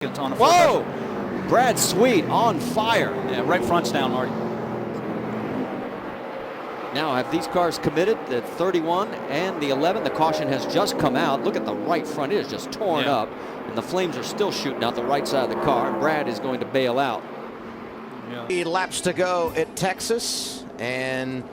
On the Whoa! Brad Sweet on fire. Yeah, right front's down, Marty. Now have these cars committed, the 31 and the 11. The caution has just come out. Look at the right front. It is just torn up. And the flames are still shooting out the right side of the car. Brad is going to bail out. Yeah. 8 laps to go at Texas. And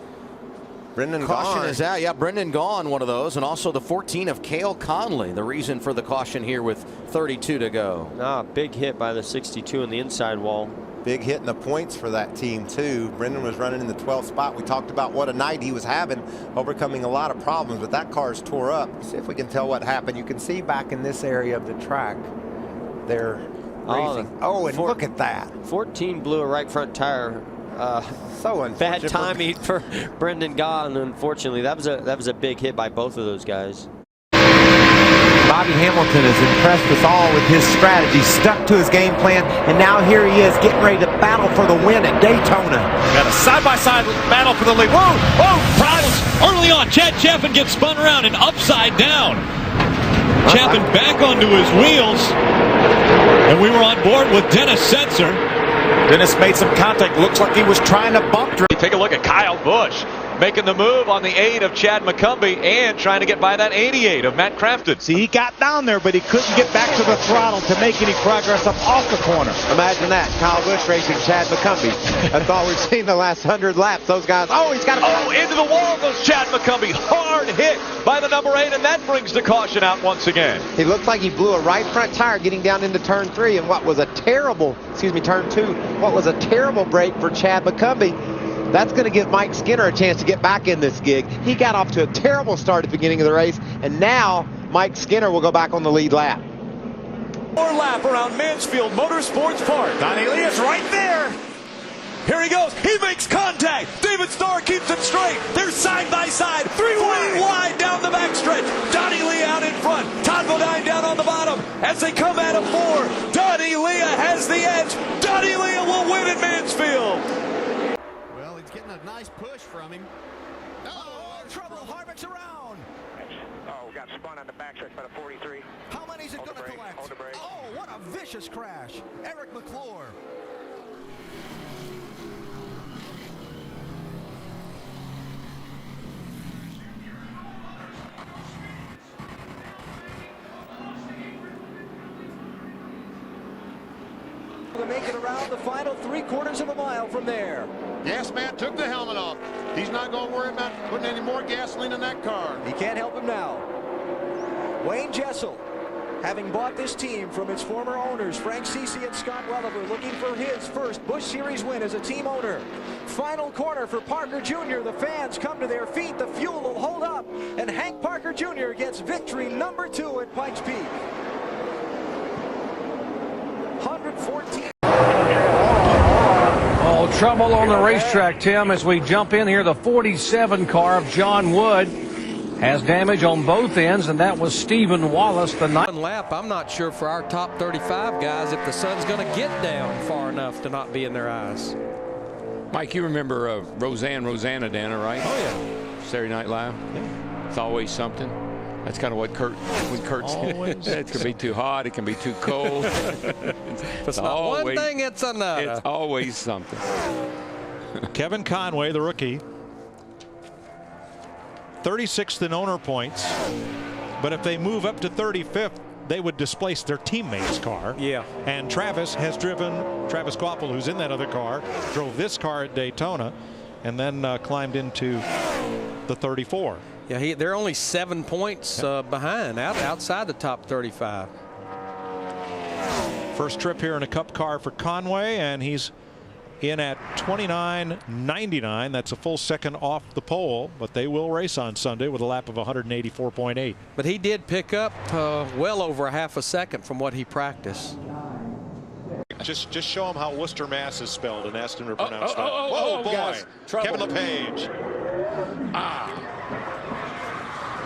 Brendan caution Gaughan is out. Yeah, Brendan Gaughan, one of those. And also the 14 of Cale Conley, the reason for the caution here with 32 to go. Big hit by the 62 in the inside wall. Big hit in the points for that team, too. Brendan was running in the 12th spot. We talked about what a night he was having, overcoming a lot of problems, but that car's tore up. See if we can tell what happened. You can see back in this area of the track, they're racing. Oh, and look at that. 14 blew a right front tire. So unfortunate. Bad timing for Brendan Gaughan, unfortunately. That was a big hit by both of those guys. Bobby Hamilton has impressed us all with his strategy, stuck to his game plan, and now here he is getting ready to battle for the win at Daytona. Got a side-by-side battle for the lead. Whoa! Whoa! Problems early on. Chaffin gets spun around and upside down. Chaffin back onto his wheels, and we were on board with Dennis Setzer. Dennis made some contact. Looks like he was trying to bump. Take a look at Kyle Busch making the move on the 8 of Chad McCumbee and trying to get by that 88 of Matt Crafton. See, he got down there, but he couldn't get back to the throttle to make any progress up off the corner. Imagine that. Kyle Busch racing Chad McCumbee. That's all we've seen the last 100 laps. Those guys, he's got into the wall goes Chad McCumbee. Hard hit by the number 8, and that brings the caution out once again. He looked like he blew a right front tire getting down into turn 3, and what was a terrible, turn 2, what was a terrible break for Chad McCumbee. That's going to give Mike Skinner a chance to get back in this gig. He got off to a terrible start at the beginning of the race, and now Mike Skinner will go back on the lead lap. More lap around Mansfield Motorsports Park. Donny Lia's right there. Here he goes. He makes contact. David Starr keeps it straight. They're side by side. Three wide down the backstretch. Donny Lia out in front. Todd Bodine down on the bottom. As they come out of 4, Donny Lia has the edge. Donny Lia will win at Mansfield. Getting a nice push from him. Oh, trouble. Harvick's around. Oh, got spun on the backstretch by the 43. How many is it going to collect? Oh, what a vicious crash. Eric McClure. To make it around the final 3/4 of a mile from there. Gas man took the helmet off. He's not going to worry about putting any more gasoline in that car. He can't help him now. Wayne Jessel, having bought this team from its former owners, Frank Cece and Scott Welliver, looking for his first Busch Series win as a team owner. Final corner for Parker Jr. The fans come to their feet. The fuel will hold up. And Hank Parker Jr. gets victory number 2 at Pikes Peak. 114. Oh, trouble on the racetrack, Tim, as we jump in here. The 47 car of Jon Wood has damage on both ends, and that was Stephen Wallace. The lap, I'm not sure for our top 35 guys if the sun's going to get down far enough to not be in their eyes. Mike, you remember Rosanna, right? Oh, yeah. Saturday Night Live? Yeah. It's always something. That's kind of what Kurt's it can be too hot, it can be too cold. It's not always, one thing, it's another. It's always something. Kevin Conway, the rookie, 36th in owner points, but if they move up to 35th, they would displace their teammate's car. Yeah. And Travis Quapple, who's in that other car, drove this car at Daytona and then climbed into the 34. Yeah, they're only 7 points behind, outside the top 35. First trip here in a Cup car for Conway, and he's in at 29.99. That's a full second off the pole, but they will race on Sunday with a lap of 184.8. But he did pick up well over a half a second from what he practiced. Just show him how Worcester, Mass is spelled and ask him to pronounce that. Whoa, boy. Guys, Kevin Lepage.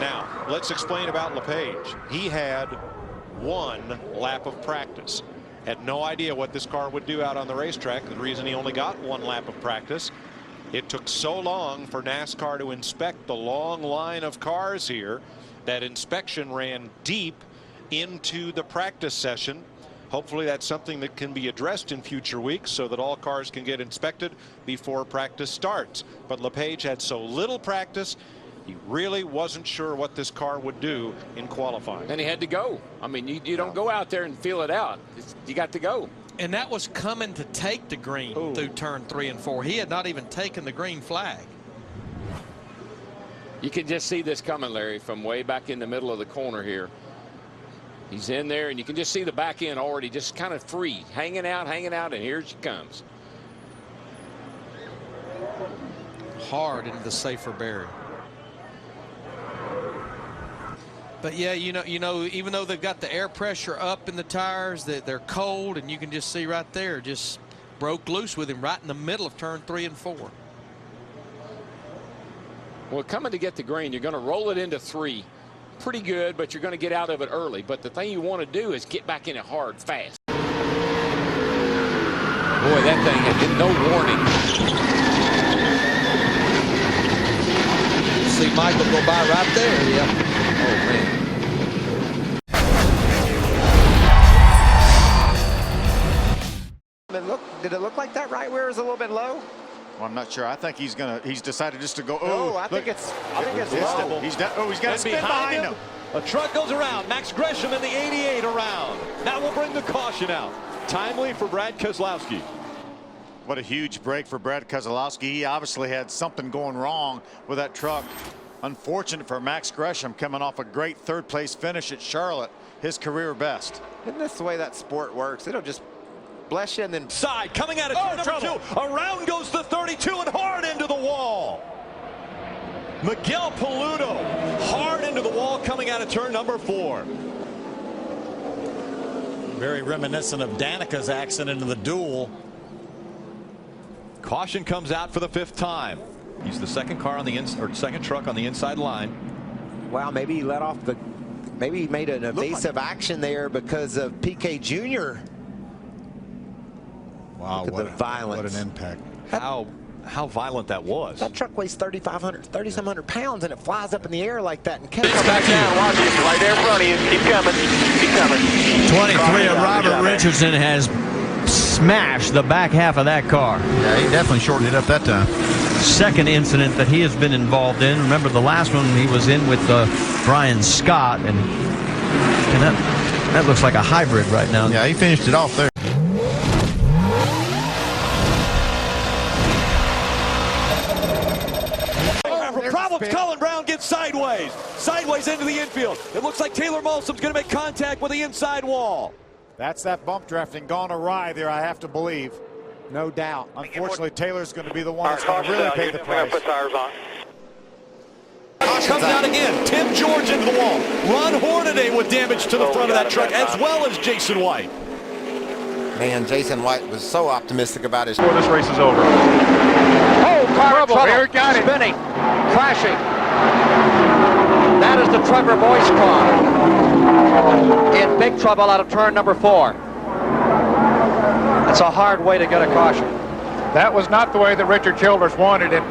Now, let's explain about Lepage. He had 1 lap of practice. Had no idea what this car would do out on the racetrack. The reason he only got 1 lap of practice, it took so long for NASCAR to inspect the long line of cars here. That inspection ran deep into the practice session. Hopefully that's something that can be addressed in future weeks so that all cars can get inspected before practice starts. But Lepage had so little practice, he really wasn't sure what this car would do in qualifying. And he had to go. I mean, you don't go out there and feel it out. You got to go. And that was coming to take the green through turn 3 and 4. He had not even taken the green flag. You can just see this coming, Larry, from way back in the middle of the corner here. He's in there, and you can just see the back end already just kind of free, hanging out, and here she comes. Hard into the safer barrier. But yeah, you know, even though they've got the air pressure up in the tires, they're cold, and you can just see right there, just broke loose with him right in the middle of turn 3 and 4. Well, coming to get the green, you're going to roll it into 3. Pretty good, but you're going to get out of it early. But the thing you want to do is get back in it hard, fast. Boy, that thing had no warning. See Michael go by right there. Yeah. Oh, man. Did it look like that right rear is a little bit low? Well, I'm not sure. I think he's decided just to go. Oh, I think it's low. He's got to spin behind him. A truck goes around. Max Gresham in the 88 around. Now we'll bring the caution out. Timely for Brad Keselowski. What a huge break for Brad Keselowski. He obviously had something going wrong with that truck. Unfortunate for Max Gresham, coming off a great third-place finish at Charlotte, his career best. Isn't this the way that sport works? It'll just bless you and then side coming out of turn number 2. Around goes the 32 and hard into the wall. Miguel Paludo hard into the wall coming out of turn number 4. Very reminiscent of Danica's accident in the duel. Caution comes out for the 5th time. He's the second car on the second truck on the inside line. Wow, maybe he let off the, maybe he made an evasive action there because of PK Jr. Wow, what the violence. What an impact. How violent that was. That truck weighs 3,some hundred pounds, and it flies up in the air like that. And come back down, watch it, right there in front of you. Keep coming, keep coming. 23 of Robert Richardson has smashed the back half of that car. Yeah, he definitely shortened it up that time. Second incident that he has been involved in. Remember the last one he was in with Brian Scott, and that looks like a hybrid right now. Yeah, he finished it off there. Problems. Colin Brown gets sideways into the infield. It looks like Tayler Malsam's going to make contact with the inside wall. That's that bump drafting gone awry there, I have to believe. No doubt. Unfortunately, Taylor's going to be the one that's going to really pay the price. Put tires on. Comes out again. Tim George into the wall. Ron Hornaday with damage to the front of that truck, as well as Jason White. Man, Jason White was so optimistic about his. Before this race is over. Oh, car trouble. Here, got it. Spinning, crashing. That is the Trevor Boys car. In big trouble out of turn number 4. It's a hard way to get a caution. That was not the way that Richard Childress wanted it.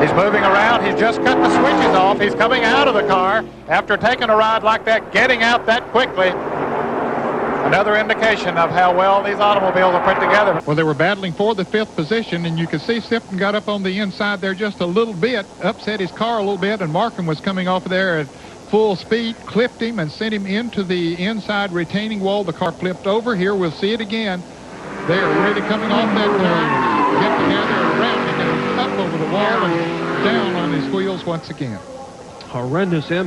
He's moving around. He's just cut the switches off. He's coming out of the car after taking a ride like that, getting out that quickly. Another indication of how well these automobiles are put together. Well, they were battling for the 5th position, and you could see Sifton got up on the inside there just a little bit, upset his car a little bit, and Markham was coming off there at full speed, clipped him and sent him into the inside retaining wall. The car flipped over. Here, we'll see it again. They're really coming off that turn. Get together and rounding him up over the wall and down on his wheels once again. Horrendous impact.